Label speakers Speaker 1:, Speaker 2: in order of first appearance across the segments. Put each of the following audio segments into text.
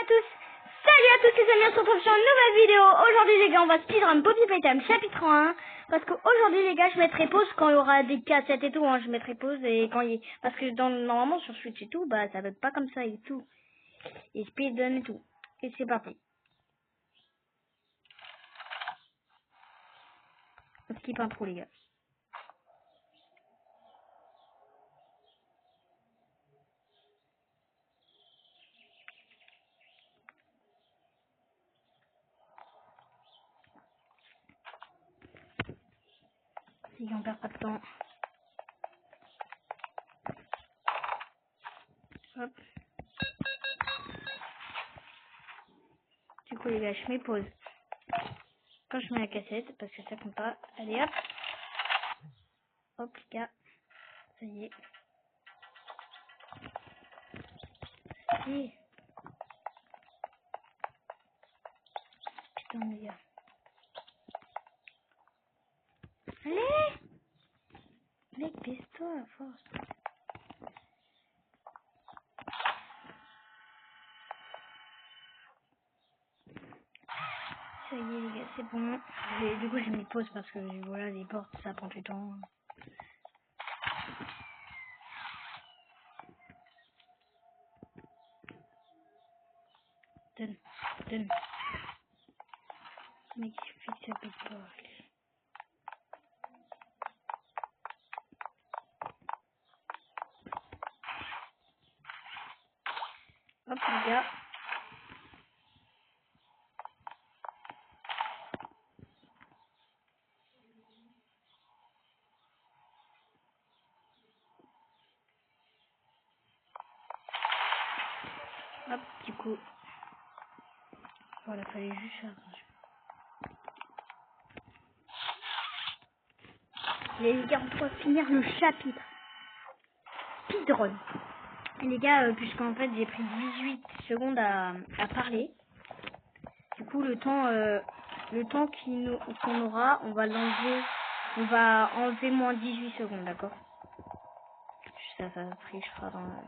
Speaker 1: à tous. Salut à tous les amis, on se retrouve sur une nouvelle vidéo. Aujourd'hui les gars, on va speedrun Poppy Playtime chapitre 1. Parce qu'aujourd'hui les gars, je mettrai pause quand il y aura des cassettes et tout. Hein. Je mettrai pause et quand il... Parce que normalement sur Switch et tout, bah ça va être pas comme ça et tout. Et speedrun et tout. Et c'est parti. On skip un trou les gars. Si on perd pas de temps. Hop. Du coup les gars, je mets pause. Quand je mets la cassette, parce que ça compte pas. Allez hop. Hop les gars. Ça y est. Si. Putain les gars. Allez. Mec, baisse-toi à force. Ça y est les gars, c'est bon. Du coup j'ai mis pause parce que voilà, les portes ça prend du temps. Donne. Mec, il suffit que ça pète pas. Hop les gars. Hop, du coup. Voilà, fallait juste faire attention. Les gars, on doit finir le chapitre. Speedrun. Et les gars, puisqu'en fait j'ai pris 18 secondes à parler. Du coup le temps qu'on aura, on va l'enlever. On va enlever moins 18 secondes, d'accord? Ça trichera dans...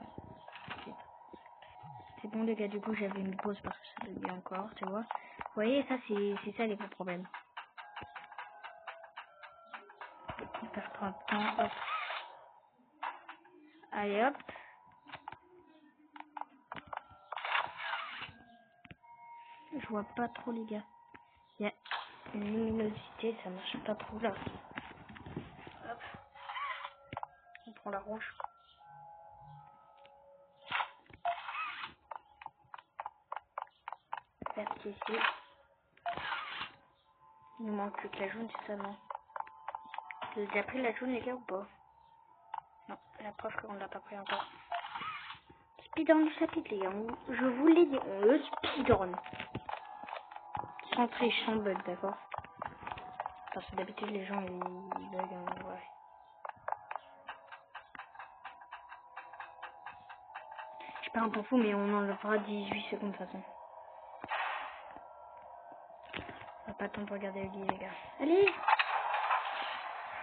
Speaker 1: C'est bon les gars, du coup j'avais une pause parce que ça devait encore, tu vois. Vous voyez, ça c'est ça les gros problèmes. On perd trop de temps, hop. Allez hop. Je vois pas trop les gars. Il y a une luminosité, ça marche pas trop là. Hop. On prend la rouge. Verte ici. Il nous manque plus que la jaune, c'est ça non? Vous avez déjà pris la jaune les gars ou pas? Non, la preuve qu'on l'a pas pris encore. Speedrun du chapitre les gars, je vous l'ai dit, on le speedrun. Sans triche, sans bug, d'accord? Parce que d'habitude les gens ils bug, ouais. Je perds un peu fou mais on enlèvera 18 secondes de toute façon. On n'a pas le temps de regarder le lit les gars. Allez!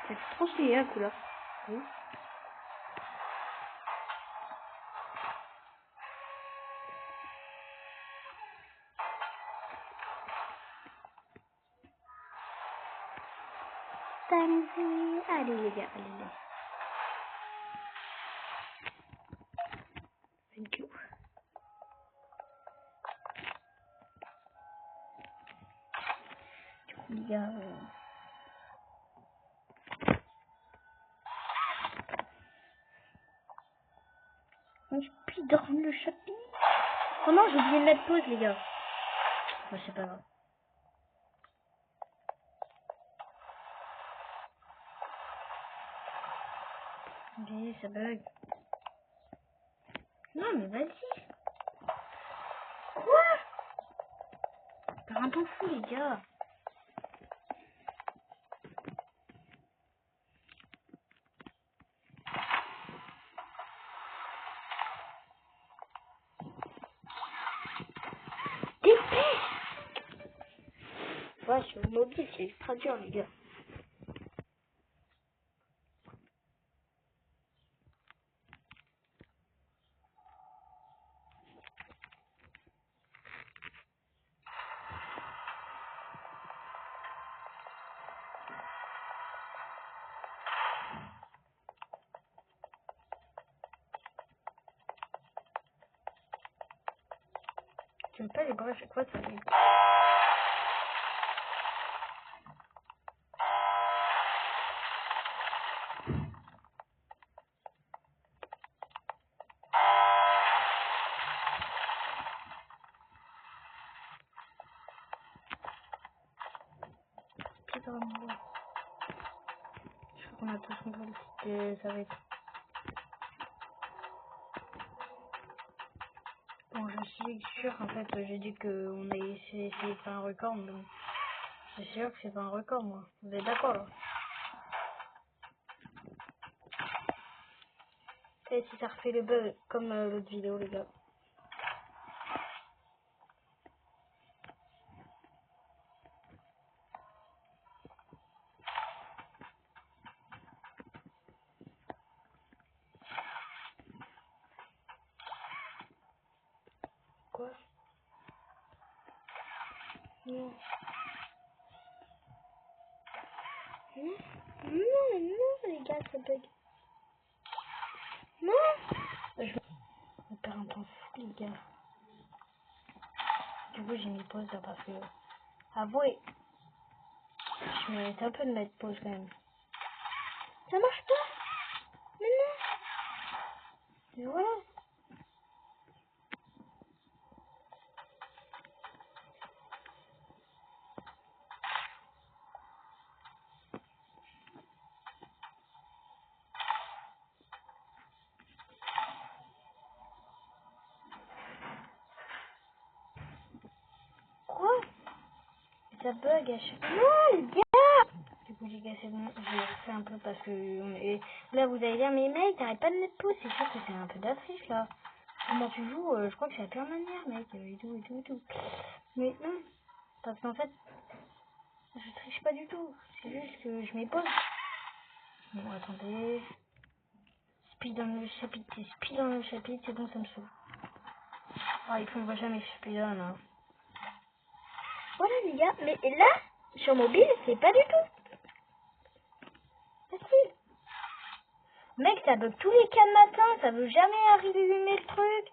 Speaker 1: C'est trop stylé la couleur. Oui. Allez les gars, allez. Thank you. Du coup les gars, on speedrun le chapitre. Oh non, j'ai oublié de mettre pause les gars. Bah, c'est pas grave. Ok, ça bug. Non mais vas-y. Quoi? T'as un peu fou les gars. Ouais, sur le mobile, c'est extra dur, les gars. J'aime pas les bras à chaque fois, ça fait... Je crois qu'on a tous compris que ça va être... Bon, je suis sûr, en fait, j'ai dit qu'on a essayé de faire un record, mais bon, je suis sûr que c'est pas un record, moi. Vous êtes d'accord, là? Et si ça refait le bug comme l'autre vidéo, les gars. Quoi? Non. Non, non, non, les gars, ça bug. Non! Je vais perdre un temps fou, les gars. Du coup, j'ai mis pause là parce que... Avouez, je mérite un peu de mettre pause quand même. Ça marche pas! Mais non! Mais voilà! Quoi? Ça bug à chaque... Non, les gars! Du coup, les gars, c'est bon, je vais refaire un peu parce que... Là, vous allez dire, mais mec, t'arrêtes pas de mettre pause, c'est sûr que c'est un peu d'affiche, là. Comment tu joues? Je crois que c'est la pire manière, mec, et tout, et tout, et tout. Mais non, parce qu'en fait, je triche pas du tout. C'est juste que je mets pause. Bon, attendez. Speed dans le chapitre, c'est speed dans le chapitre, c'est bon, ça me saoule. Ah, il faut qu'on voit jamais speedrun, hein. Voilà, les gars, mais là, sur mobile, c'est pas du tout facile. Mec, ça bug tous les 4 matins, ça veut jamais arriver le truc.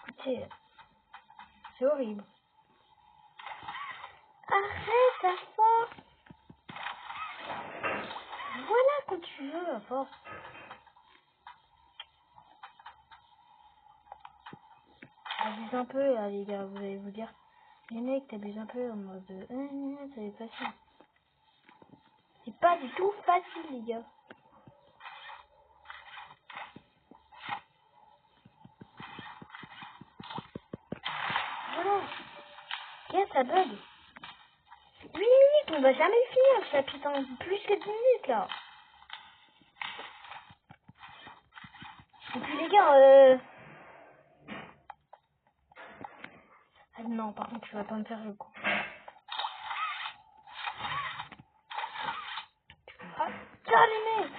Speaker 1: Écoutez, c'est horrible. Arrête, à force. Voilà, quand tu veux, à force. Abuse un peu, là, les gars, vous allez vous dire. Les mecs, t'abuses un peu en mode... ça va être facile. C'est pas du tout facile, les gars. Voilà. Regarde, ça bug. 8 minutes, on va jamais le finir, le chapitre en plus que 10 minutes, là. Et puis, les gars, Ah non, par contre, tu vas pas me faire le coup. Ah, tiens, les mecs!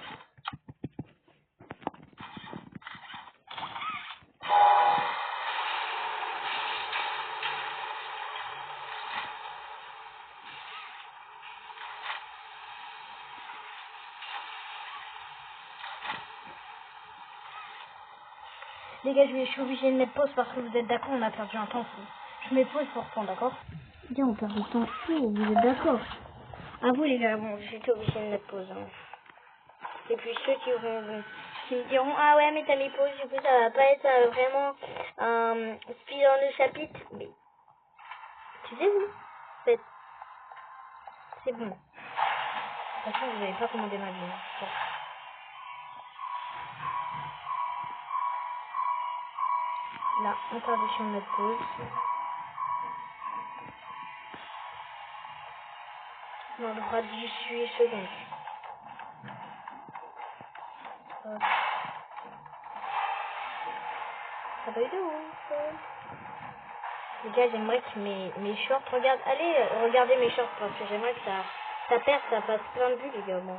Speaker 1: Les gars, je suis obligée de mettre pause parce que vous êtes d'accord, on a perdu un temps fou. Je mets pause pour temps, d'accord? Bien, on perd un temps fou, vous êtes d'accord? À vous, les gars, bon, j'étais obligée de mettre pause. Hein. Et puis ceux qui me diront, ah ouais, mais t'as mis pause, du coup, ça va pas être vraiment un speed dans le chapitre. Mais, tu sais, vous, c'est bon. De toute façon, vous n'avez pas commandé ma vie. Hein. Là, interdiction de mettre pause. On a le droit de 18 secondes. Ça va être de ouf. Les gars, j'aimerais que mes shorts, allez, regardez mes shorts parce que j'aimerais que ça perde, ça passe plein de vues, les gars, bon.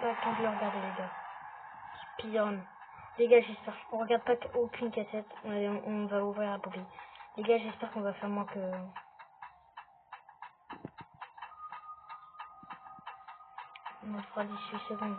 Speaker 1: même pas le temps de le regarder, les gars. Speedrun. Les gars, j'espère qu'on regarde pas aucune cassette. On va ouvrir la poupée. Les gars, j'espère qu'on va faire moins que... On fera 18 secondes.